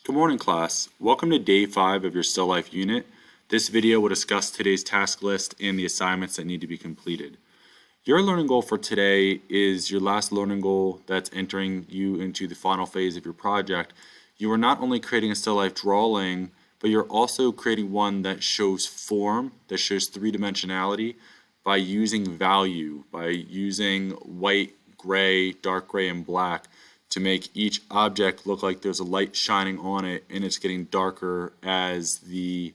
Good morning, class. Welcome to day 5 of your Still Life unit. This video will discuss today's task list and the assignments that need to be completed. Your learning goal for today is your last learning goal that's entering you into the final phase of your project. You are not only creating a still life drawing, but you're also creating one that shows form, that shows three-dimensionality by using value, by using white, gray, dark gray, and black to make each object look like there's a light shining on it and it's getting darker as the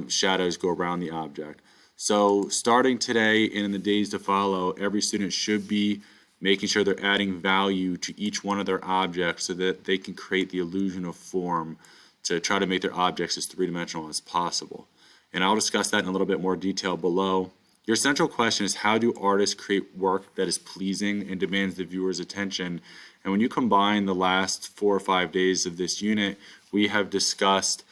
shadows go around the object. So starting today and in the days to follow, every student should be making sure they're adding value to each one of their objects so that they can create the illusion of form to try to make their objects as three-dimensional as possible. And I'll discuss that in a little bit more detail below. Your central question is, how do artists create work that is pleasing and demands the viewer's attention? And when you combine the last 4 or 5 days of this unit, we have discussed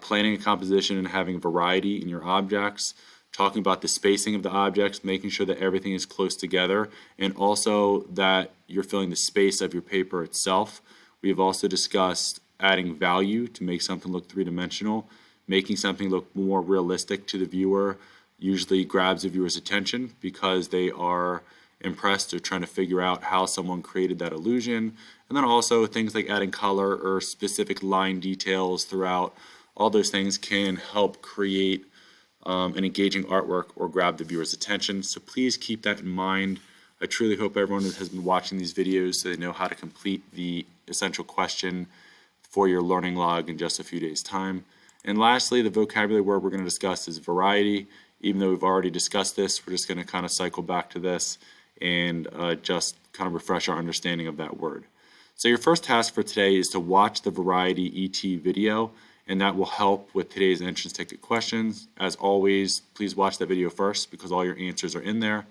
planning a composition and having variety in your objects, talking about the spacing of the objects, making sure that everything is close together, and also that you're filling the space of your paper itself. We have also discussed adding value to make something look three-dimensional, making something look more realistic to the viewer, usually grabs the viewer's attention because they are impressed or trying to figure out how someone created that illusion. And then also things like adding color or specific line details throughout. All those things can help create an engaging artwork or grab the viewer's attention. So please keep that in mind. I truly hope everyone has been watching these videos so they know how to complete the essential question for your learning log in just a few days' time. And lastly, the vocabulary word we're going to discuss is variety. Even though we've already discussed this, we're just going to kind of cycle back to this and just kind of refresh our understanding of that word. So your first task for today is to watch the Variety ET video, and that will help with today's entrance ticket questions. As always, please watch that video first because all your answers are in there.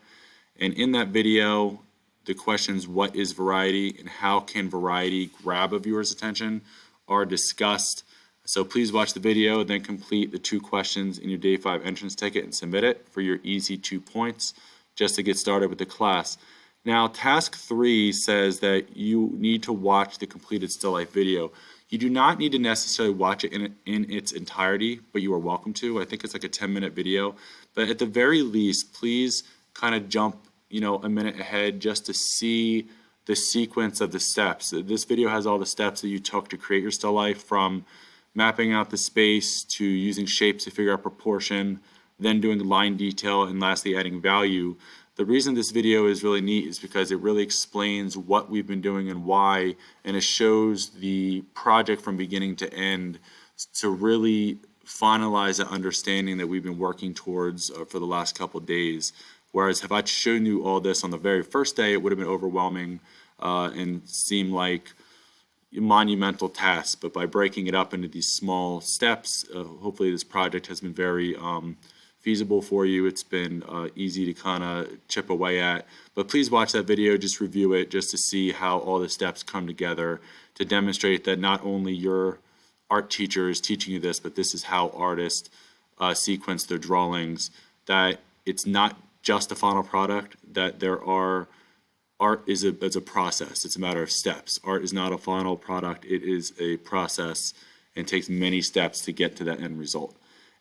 And in that video, the questions, what is variety and how can variety grab a viewer's attention, are discussed. So please watch the video, then complete the 2 questions in your day 5 entrance ticket and submit it for your easy 2 points just to get started with the class. Now, task 3 says that you need to watch the completed still life video. You do not need to necessarily watch it in its entirety, but you are welcome to. I think it's like a 10-minute video, but at the very least, please kind of jump, a minute ahead just to see the sequence of the steps. This video has all the steps that you took to create your still life, from mapping out the space to using shapes to figure out proportion, then doing line detail, and lastly adding value. The reason this video is really neat is because it really explains what we've been doing and why, and it shows the project from beginning to end to really finalize the understanding that we've been working towards for the last couple of days. Whereas if I'd shown you all this on the very first day, it would have been overwhelming and seemed like monumental task. But by breaking it up into these small steps, hopefully this project has been very feasible for you. It's been easy to kind of chip away at. But please watch that video, just review it, just to see how all the steps come together to demonstrate that not only your art teacher is teaching you this, but this is how artists sequence their drawings, that it's not just a final product, that art is a process. It's a matter of steps. Art is not a final product. It is a process and takes many steps to get to that end result.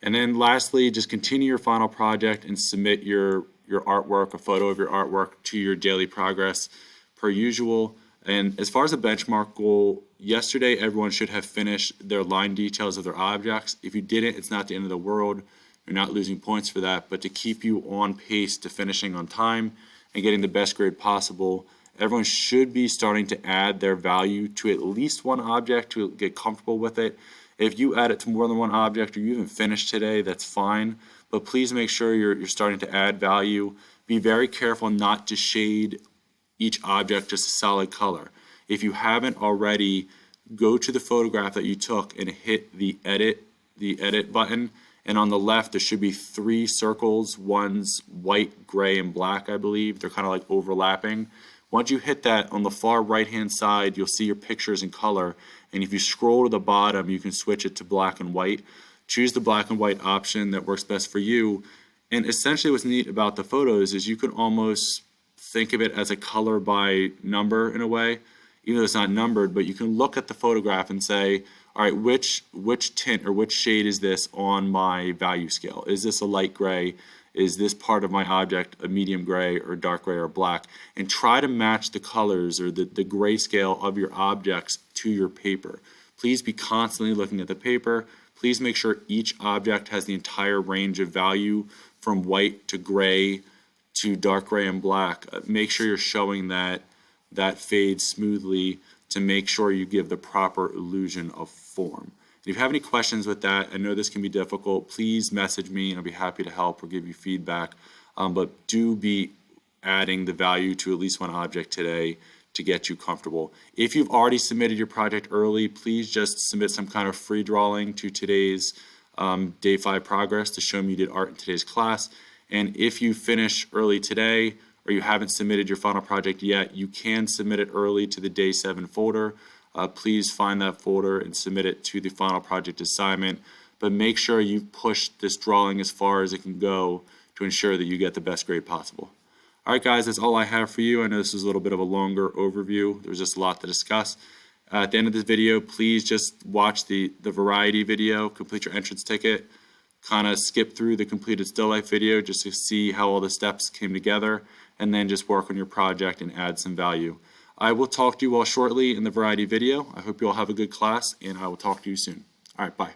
And then lastly, just continue your final project and submit your artwork, a photo of your artwork, to your daily progress per usual. And as far as the benchmark goal, yesterday everyone should have finished their line details of their objects. If you didn't, it's not the end of the world. You're not losing points for that. But to keep you on pace to finishing on time and getting the best grade possible, everyone should be starting to add their value to at least one object to get comfortable with it. If you add it to more than one object or you even finish today, that's fine. But please make sure you're starting to add value. Be very careful not to shade each object just a solid color. If you haven't already, go to the photograph that you took and hit the edit button. And on the left, there should be 3 circles. One's white, gray, and black, I believe. They're kind of like overlapping. Once you hit that, on the far right-hand side, you'll see your pictures in color. And if you scroll to the bottom, you can switch it to black and white. Choose the black and white option that works best for you. And essentially what's neat about the photos is you can almost think of it as a color by number in a way. even though it's not numbered, but you can look at the photograph and say, all right, which tint or which shade is this on my value scale? Is this a light gray? Is this part of my object a medium gray or dark gray or black? And try to match the colors or the grayscale of your objects to your paper. Please be constantly looking at the paper. Please make sure each object has the entire range of value from white to gray to dark gray and black. Make sure you're showing that fade smoothly to make sure you give the proper illusion of form. If you have any questions with that, I know this can be difficult, please message me and I'll be happy to help or give you feedback. But do be adding the value to at least one object today to get you comfortable. If you've already submitted your project early, please just submit some kind of free drawing to today's Day 5 progress to show me you did art in today's class. And if you finish early today or you haven't submitted your final project yet, you can submit it early to the Day 7 folder. Please find that folder and submit it to the final project assignment. But make sure you push this drawing as far as it can go to ensure that you get the best grade possible. All right, guys, that's all I have for you. I know this is a little bit of a longer overview. There's just a lot to discuss. At the end of this video, please just watch the variety video, complete your entrance ticket, kind of skip through the completed still life video just to see how all the steps came together, and then just work on your project and add some value. I will talk to you all shortly in the variety video. I hope you all have a good class, and I will talk to you soon. All right, bye.